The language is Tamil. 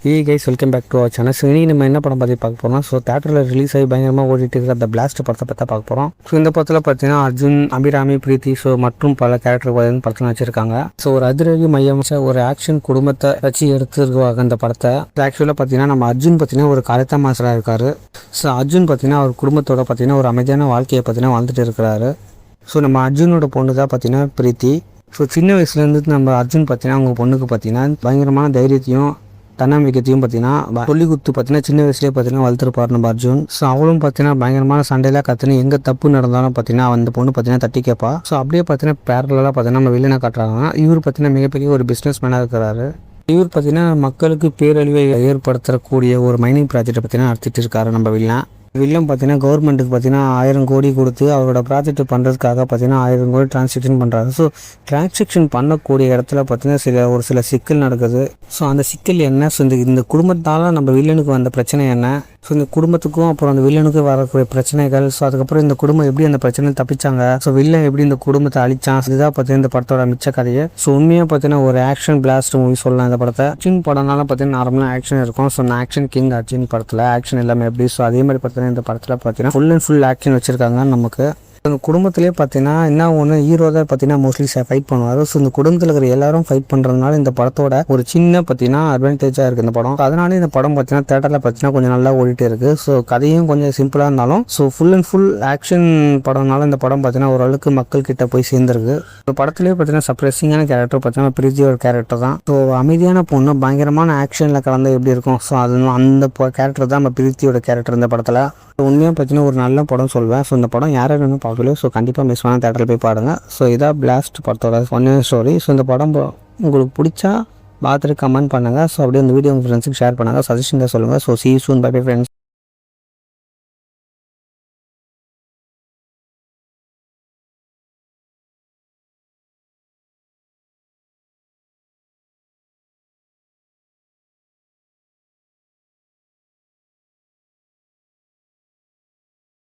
Guys welcome back to our channel. So இன்றைக்கி நம்ம என்ன படம் பற்றி பார்க்க போகிறோம். ஸோ தேட்டரில் ரிலீஸ் ஆகி பயங்கரமாக ஓடிட்டு இருக்கிற அந்த பிளாஸ்ட் படத்தை பற்றி பார்க்க போகிறோம். ஸோ இந்த படத்தில் பார்த்தீங்கன்னா அர்ஜுன், அபிராமி, பிரீத்தி மற்றும் பல கேரக்டர் படத்தில் வச்சிருக்காங்க. ஸோ ஒரு அதிரடி மையம் ஒரு ஆக்ஷன் குடும்பத்தை வச்சு எடுத்துருக்காங்க இந்த படத்தை. ஆக்சுவலாக பார்த்தீங்கன்னா நம்ம அர்ஜுன் பார்த்தீங்கன்னா ஒரு கலைத்தா மாஸ்டராக இருக்கார். ஸோ அர்ஜுன் பார்த்தீங்கன்னா அவர் குடும்பத்தோட பார்த்தீங்கன்னா ஒரு அமைதியான வாழ்க்கையை பார்த்தீங்கன்னா வாழ்ந்துட்டு இருக்கிறாரு. ஸோ நம்ம அர்ஜுனோட பொண்ணு தான் பார்த்தீங்கன்னா பிரீத்தி. ஸோ சின்ன வயசுலேருந்து நம்ம அர்ஜுன் பார்த்தீங்கன்னா அவங்க பொண்ணுக்கு பார்த்தீங்கன்னா பயங்கரமான தைரியத்தையும் தன்னம்பிக்கையும் பார்த்தீங்கன்னா சொல்லி கொடுத்து பார்த்தீங்கன்னா சின்ன வயசுலேயே பார்த்தீங்கன்னா வளர்த்துருப்பார் நம்ம அர்ஜுன். ஸோ அவளும் பார்த்தீங்கன்னா பயங்கரமான சண்டையெல்லாம் கற்றுன்னு எங்கே தப்பு நடந்தாலும் பார்த்தீங்கன்னா அந்த பொண்ணு பார்த்தீங்கன்னா தட்டி கேட்பா. ஸோ அப்படியே பார்த்தீங்கன்னா பேரலாக பார்த்தீங்கன்னா நம்ம வில்லனை காட்டுறாங்கன்னா இவர் பார்த்தீங்கன்னா மிகப்பெரிய ஒரு பிஸ்னஸ் மேனாக இருக்கிறாரு. இவர் பார்த்தீங்கன்னா மக்களுக்கு பேரழிவை ஏற்படுத்தக்கூடிய ஒரு மைனிங் ப்ராஜெக்டை பார்த்தீங்கன்னா நடத்திட்டு இருக்காரு நம்ம வில்லம் பார்த்தீங்கன்னா கவர்மெண்ட்டுக்கு பார்த்தீங்கன்னா 1000 கோடி கொடுத்து அவரோட ப்ராஜெக்ட் பண்ணுறதுக்காக பார்த்தீங்கன்னா 1000 கோடி டிரான்சாக்ஷன் பண்ணுறாரு. ஸோ டிரான்சாக்ஷன் பண்ணக்கூடிய இடத்துல பார்த்தீங்கன்னா ஒரு சில சிக்கல் நடக்குது. ஸோ அந்த சிக்கல் என்ன, ஸோ இந்த குடும்பத்தால் நம்ம வில்லனுக்கு வந்த பிரச்சனை என்ன, ஸோ இந்த குடும்பத்துக்கும் அப்புறம் அந்த வில்லனுக்கு வரக்கூடிய பிரச்சனைகள், ஸோ அதுக்கப்புறம் இந்த குடும்பம் எப்படி அந்த பிரச்சனை தப்பிச்சாங்க, ஸோ வில்லன் எப்படி இந்த குடும்பத்தை அழிச்சான், இதுதான் பார்த்தீங்கன்னா இந்த படத்தோட மிச்ச கதையை. ஸோ உண்மையாக பார்த்தீங்கன்னா ஒரு ஆக்ஷன் பிளாஸ்ட் மூவி சொல்லலாம் இந்த படத்தை. ஆக்ஷன் படம்னால பார்த்தீங்கன்னா நார்மலாக ஆக்ஷன் இருக்கும். ஸோ நான் ஆக்ஷன் கிங் அர்ஜுன் படத்தில் ஆக்ஷன் எல்லாமே எப்படி, ஸோ அதே மாதிரி பார்த்தீங்கன்னா இந்த படத்தில் பார்த்தீங்கன்னா ஃபுல் அண்ட் ஃபுல் ஆக்ஷன் வச்சிருக்காங்க. நமக்கு அந்த குடும்பத்திலே பார்த்தீங்கன்னா என்ன ஒன்று ஹீரோ தான் பார்த்தீங்கன்னா மோஸ்ட்லி ஃபைட் பண்ணுவார். ஸோ இந்த குடும்பத்தில் இருக்கிற எல்லாரும் ஃபைட் பண்ணுறதுனால இந்த படத்தோட ஒரு சின்ன பார்த்தீங்கன்னா அட்வான்டேஜாக இருக்குது இந்த படம். அதனால இந்த படம் பார்த்தீங்கன்னா தேட்டரில் பார்த்தீங்கன்னா கொஞ்சம் நல்லா ஓடிட்டு இருக்குது. ஸோ கதையும் கொஞ்சம் சிம்பிளாக இருந்தாலும் so full and full action படம்னால இந்த படம் பார்த்தீங்கன்னா ஓரளவுக்கு மக்கள் கிட்ட போய் சேர்ந்துருக்கு. இந்த படத்துலேயே பார்த்தீங்கன்னா சர்ப்ரைசிங்கான கேரக்டர் பார்த்தீங்கன்னா பிரீத்தியோட கேரக்டர் தான். ஸோ அமைதியான பொண்ணு பயங்கரமான ஆக்ஷனில் கலந்து எப்படி இருக்கும், ஸோ அது அந்த கேரக்டர் தான் நம்ம பிரீத்தியோட கேரக்டர் இந்த படத்தில். உண்மையாக பார்த்தீங்கன்னா ஒரு நல்ல படம் சொல்வேன். ஸோ இந்த படம் யாரும் பார்க்கல, ஸோ கண்டிப்பாக மிஸ் பண்ண தேட்டரில் போய் பாருங்கள். ஸோ இதான் பிளாஸ்ட் படத்தோட ஒன் ஸ்டோரி. ஸோ இந்த படம் உங்களுக்கு பிடிச்சா பார்த்துட்டு கமெண்ட் பண்ணுங்கள். ஸோ அப்படியே இந்த வீடியோ உங்கள் ஃப்ரெண்ட்ஸுக்கு ஷேர் பண்ணுங்கள், சஜஷன் தான் சொல்லுங்கள். So see you soon, bye bye friends.